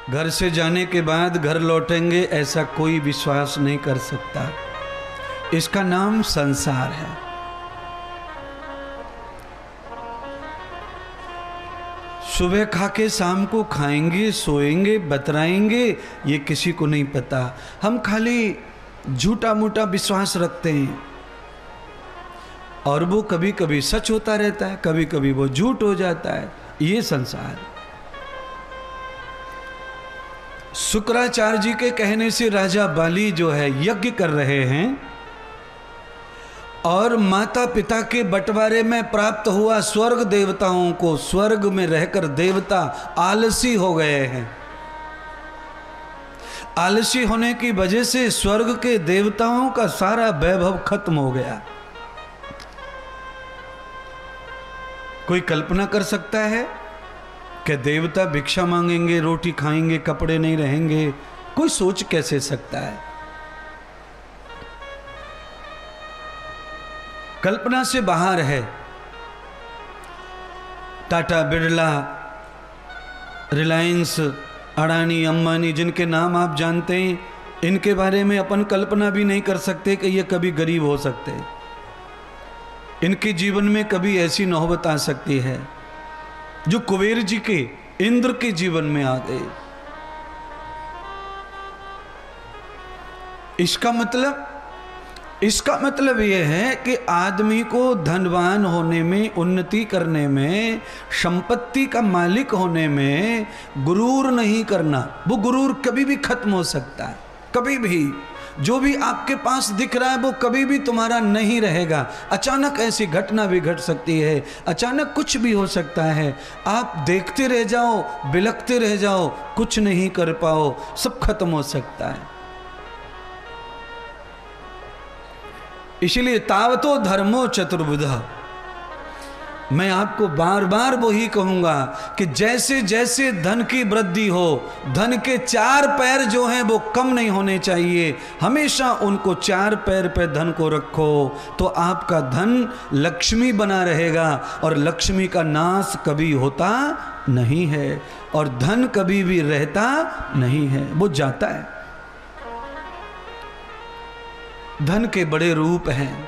घर से जाने के बाद घर लौटेंगे ऐसा कोई विश्वास नहीं कर सकता। इसका नाम संसार है। सुबह खा के शाम को खाएंगे, सोएंगे, बतराएंगे, ये किसी को नहीं पता। हम खाली झूठा मूठा विश्वास रखते हैं और वो कभी कभी सच होता रहता है, कभी कभी वो झूठ हो जाता है। ये संसार। शुक्राचार्य जी के कहने से राजा बाली जो है यज्ञ कर रहे हैं और माता पिता के बंटवारे में प्राप्त हुआ स्वर्ग देवताओं को स्वर्ग में रहकर देवता आलसी हो गए हैं। आलसी होने की वजह से स्वर्ग के देवताओं का सारा वैभव खत्म हो गया। कोई कल्पना कर सकता है कि देवता भिक्षा मांगेंगे, रोटी खाएंगे, कपड़े नहीं रहेंगे? कोई सोच कैसे सकता है? कल्पना से बाहर है। टाटा, बिरला, रिलायंस, अडानी, अंबानी, जिनके नाम आप जानते हैं, इनके बारे में अपन कल्पना भी नहीं कर सकते कि ये कभी गरीब हो सकते हैं। इनके जीवन में कभी ऐसी नौबत आ सकती है जो कुबेर जी के, इंद्र के जीवन में आ गए। इसका मतलब यह है कि आदमी को धनवान होने में, उन्नति करने में, संपत्ति का मालिक होने में गुरूर नहीं करना। वो गुरूर कभी भी खत्म हो सकता है, कभी भी। जो भी आपके पास दिख रहा है वो कभी भी तुम्हारा नहीं रहेगा। अचानक ऐसी घटना भी घट सकती है, अचानक कुछ भी हो सकता है। आप देखते रह जाओ, बिलखते रह जाओ, कुछ नहीं कर पाओ, सब खत्म हो सकता है। इसलिए तावतो धर्मो चतुर्विधः। मैं आपको बार बार वही कहूंगा कि जैसे जैसे धन की वृद्धि हो, धन के चार पैर जो हैं वो कम नहीं होने चाहिए। हमेशा उनको चार पैर पे धन को रखो तो आपका धन लक्ष्मी बना रहेगा और लक्ष्मी का नाश कभी होता नहीं है और धन कभी भी रहता नहीं है, वो जाता है। धन के बड़े रूप हैं।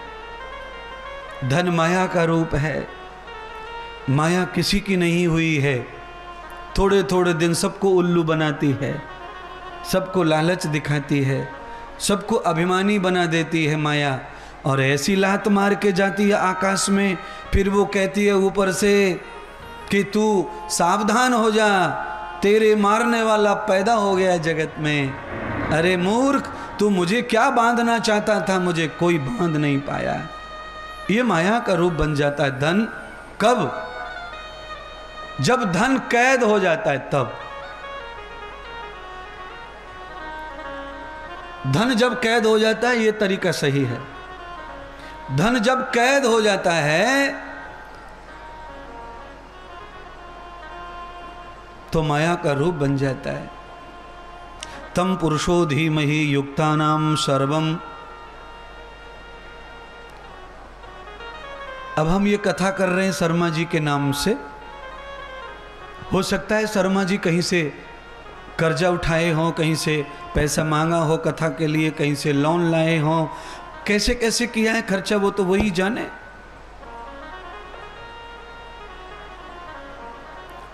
धन माया का रूप है। माया किसी की नहीं हुई है। थोड़े थोड़े दिन सबको उल्लू बनाती है, सबको लालच दिखाती है, सबको अभिमानी बना देती है माया। और ऐसी लात मार के जाती है आकाश में, फिर वो कहती है ऊपर से कि तू सावधान हो जा, तेरे मारने वाला पैदा हो गया जगत में। अरे मूर्ख, तू मुझे क्या बांधना चाहता था, मुझे कोई बांध नहीं पाया। ये माया का रूप बन जाता है धन। कब? जब धन कैद हो जाता है तब। धन जब कैद हो जाता है, ये तरीका सही है। धन जब कैद हो जाता है तो माया का रूप बन जाता है। तम पुरुषो धीमहि युक्तानाम सर्वम। अब हम ये कथा कर रहे हैं शर्मा जी के नाम से। हो सकता है शर्मा जी कहीं से कर्जा उठाए हों, कहीं से पैसा मांगा हो कथा के लिए, कहीं से लोन लाए हों। कैसे कैसे किया है खर्चा वो तो वही जाने।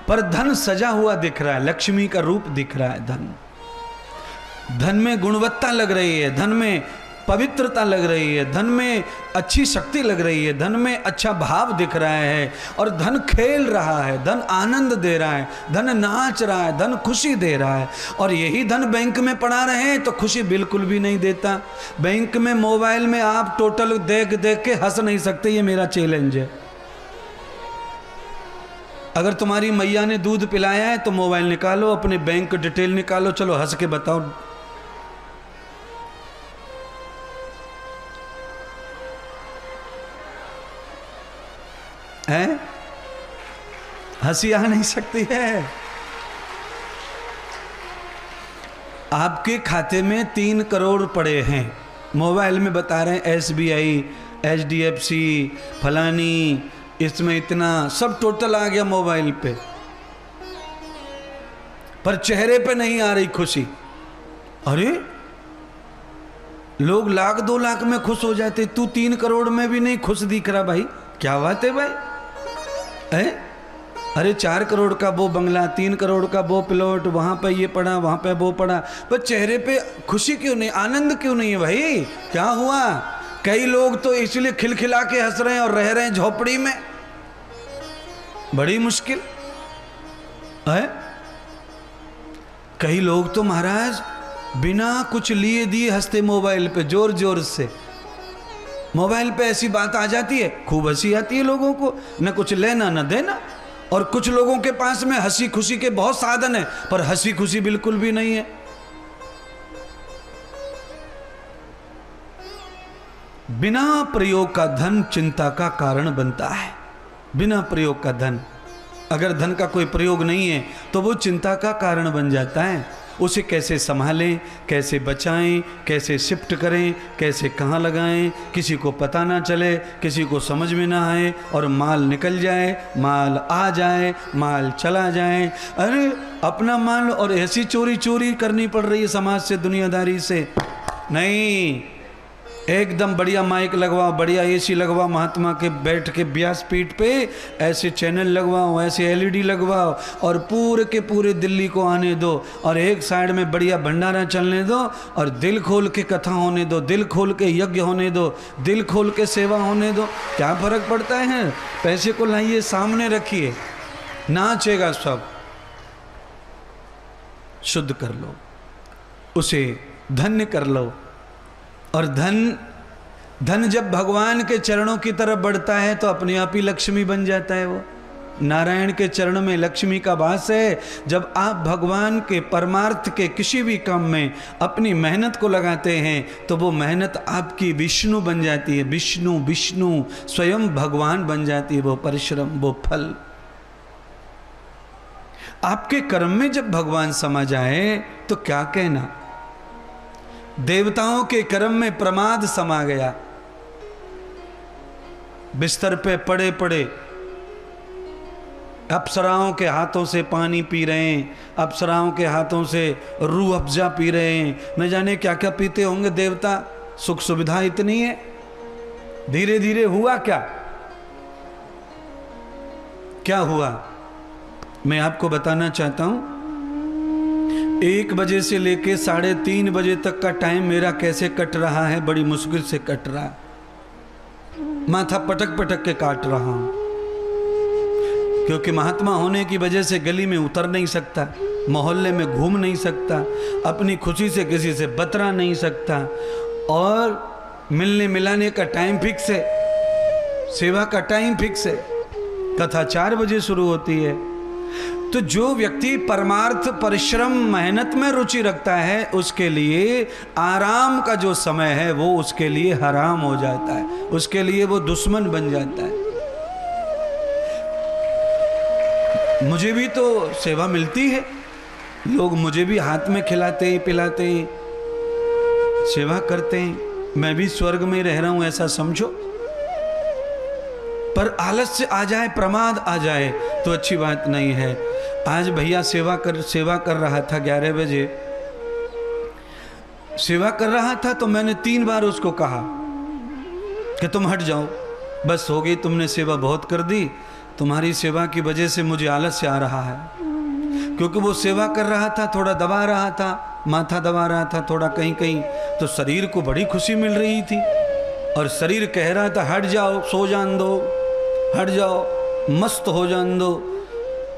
पर धन सजा हुआ दिख रहा है, लक्ष्मी का रूप दिख रहा है। धन में गुणवत्ता लग रही है, धन में पवित्रता लग रही है, धन में अच्छी शक्ति लग रही है, धन में अच्छा भाव दिख रहा है और धन खेल रहा है, धन आनंद दे रहा है, धन नाच रहा है, धन खुशी दे रहा है। और यही धन बैंक में पड़ा रहे तो खुशी बिल्कुल भी नहीं देता। बैंक में, मोबाइल में आप टोटल देख देख के हंस नहीं सकते, ये मेरा चैलेंज है। अगर तुम्हारी मैया ने दूध पिलाया है तो मोबाइल निकालो, अपने बैंक डिटेल निकालो, चलो हंस के बताओ। है? हंसी आ नहीं सकती है। आपके खाते में 3 करोड़ पड़े हैं, मोबाइल में बता रहे हैं SBI, HDFC, फलानी, इसमें इतना, सब टोटल आ गया मोबाइल पे। पर चेहरे पे नहीं आ रही खुशी। अरे लोग 1 लाख 2 लाख में खुश हो जाते, तू 3 करोड़ में भी नहीं खुश दिख रहा भाई, क्या बात है भाई? अरे 4 करोड़ का वो बंगला, 3 करोड़ का वो प्लॉट, वहां पे ये पड़ा, वहां पे वो पड़ा, पर चेहरे पे खुशी क्यों नहीं, आनंद क्यों नहीं है भाई? क्या हुआ? कई लोग तो इसलिए खिलखिला के हंस रहे हैं और रह रहे हैं झोपड़ी में, बड़ी मुश्किल है। कई लोग तो महाराज बिना कुछ लिए दिए हंसते मोबाइल पे, जोर जोर से। मोबाइल पे ऐसी बात आ जाती है, खूब हंसी आती है लोगों को, न कुछ लेना न देना। और कुछ लोगों के पास में हंसी खुशी के बहुत साधन है, पर हंसी खुशी बिल्कुल भी नहीं है। बिना प्रयोग का धन चिंता का कारण बनता है। बिना प्रयोग का धन, अगर धन का कोई प्रयोग नहीं है तो वो चिंता का कारण बन जाता है। उसे कैसे संभालें, कैसे बचाएं, कैसे शिफ्ट करें, कैसे कहाँ लगाएं, किसी को पता ना चले, किसी को समझ में ना आए, और माल निकल जाए, माल आ जाए, माल चला जाए। अरे अपना माल और ऐसी चोरी करनी पड़ रही है समाज से, दुनियादारी से। नहीं, एकदम बढ़िया माइक लगवाओ, बढ़िया एसी लगवाओ, महात्मा के बैठ के व्यासपीठ पे ऐसे चैनल लगवाओ, ऐसे एलईडी लगवाओ, और पूरे के पूरे दिल्ली को आने दो, और एक साइड में बढ़िया भंडारा चलने दो, और दिल खोल के कथा होने दो, दिल खोल के यज्ञ होने दो, दिल खोल के सेवा होने दो। क्या फर्क पड़ता है? पैसे को लाइए, सामने रखिए, नाचेगा सब। शुद्ध कर लो, उसे धन्य कर लो। और धन जब भगवान के चरणों की तरफ बढ़ता है तो अपने आप ही लक्ष्मी बन जाता है। वो नारायण के चरण में लक्ष्मी का वास है। जब आप भगवान के परमार्थ के किसी भी काम में अपनी मेहनत को लगाते हैं तो वो मेहनत आपकी विष्णु बन जाती है। विष्णु स्वयं भगवान बन जाती है। वो परिश्रम, वो फल आपके कर्म में जब भगवान समा जाए तो क्या कहना। देवताओं के कर्म में प्रमाद समा गया। बिस्तर पे पड़े पड़े अप्सराओं के हाथों से पानी पी रहे हैं, अप्सराओं के हाथों से रूह अफ़ज़ा पी रहे हैं, न जाने क्या क्या पीते होंगे देवता। सुख सुविधा इतनी है। धीरे धीरे हुआ क्या हुआ मैं आपको बताना चाहता हूं। 1 बजे से लेके 3:30 बजे तक का टाइम मेरा कैसे कट रहा है, बड़ी मुश्किल से कट रहा है। माथा पटक पटक के काट रहा हूं, क्योंकि महात्मा होने की वजह से गली में उतर नहीं सकता, मोहल्ले में घूम नहीं सकता, अपनी खुशी से किसी से बतरा नहीं सकता, और मिलने मिलाने का टाइम फिक्स है, सेवा का टाइम फिक्स है। कथा 4 बजे शुरू होती है। तो जो व्यक्ति परमार्थ परिश्रम मेहनत में रुचि रखता है उसके लिए आराम का जो समय है वो उसके लिए हराम हो जाता है, उसके लिए वो दुश्मन बन जाता है। मुझे भी तो सेवा मिलती है, लोग मुझे भी हाथ में खिलाते हैं, पिलाते हैं, सेवा करते हैं, मैं भी स्वर्ग में रह रहा हूं ऐसा समझो। पर आलस्य आ जाए, प्रमाद आ जाए तो अच्छी बात नहीं है। आज भैया सेवा कर रहा था, 11 बजे सेवा कर रहा था, तो मैंने 3 बार उसको कहा कि तुम हट जाओ, बस हो गई, तुमने सेवा बहुत कर दी, तुम्हारी सेवा की वजह से मुझे आलस्य आ रहा है। क्योंकि वो सेवा कर रहा था, थोड़ा दबा रहा था, माथा दबा रहा था थोड़ा कहीं कहीं, तो शरीर को बड़ी खुशी मिल रही थी, और शरीर कह रहा था हट जाओ, सो जान दो, हट जाओ, मस्त हो जान दो।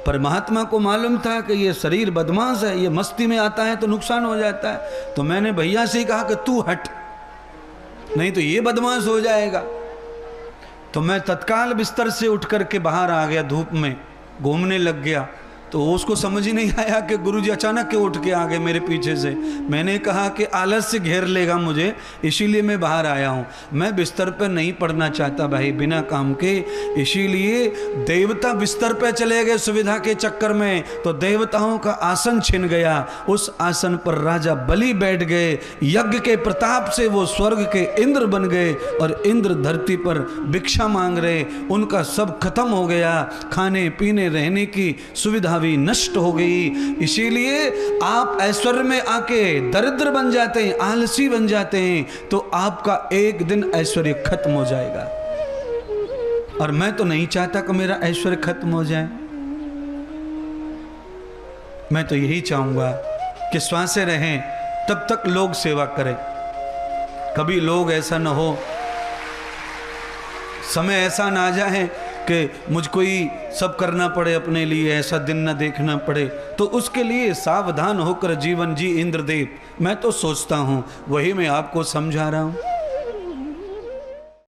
पर महात्मा को मालूम था कि ये शरीर बदमाश है, ये मस्ती में आता है तो नुकसान हो जाता है। तो मैंने भैया से ही कहा कि तू हट, नहीं तो ये बदमाश हो जाएगा। तो मैं तत्काल बिस्तर से उठ करके बाहर आ गया, धूप में घूमने लग गया। तो उसको समझ ही नहीं आया कि गुरुजी अचानक क्यों उठ के आ गए मेरे पीछे से। मैंने कहा कि आलस्य घेर लेगा मुझे, इसीलिए मैं बाहर आया हूँ। मैं बिस्तर पर नहीं पड़ना चाहता भाई बिना काम के, इसीलिए देवता बिस्तर पर चले गए सुविधा के चक्कर में, तो देवताओं का आसन छिन गया। उस आसन पर राजा बलि बैठ गए, यज्ञ के प्रताप से वो स्वर्ग के इंद्र बन गए, और इंद्र धरती पर भिक्षा मांग रहे, उनका सब खत्म हो गया। खाने पीने रहने की सुविधा छवि नष्ट हो गई। इसीलिए आप ऐश्वर्य में आके दरिद्र बन जाते हैं, आलसी बन जाते हैं, तो आपका एक दिन ऐश्वर्य खत्म हो जाएगा। और मैं तो नहीं चाहता कि मेरा ऐश्वर्य खत्म हो जाए। मैं तो यही चाहूंगा कि श्वासें रहें तब तक लोग सेवा करें। कभी लोग ऐसा न हो, समय ऐसा ना आ जाए कि मुझको ही सब करना पड़े अपने लिए, ऐसा दिन न देखना पड़े। तो उसके लिए सावधान होकर जीवन जी इंद्रदेव। मैं तो सोचता हूँ, वही मैं आपको समझा रहा हूँ।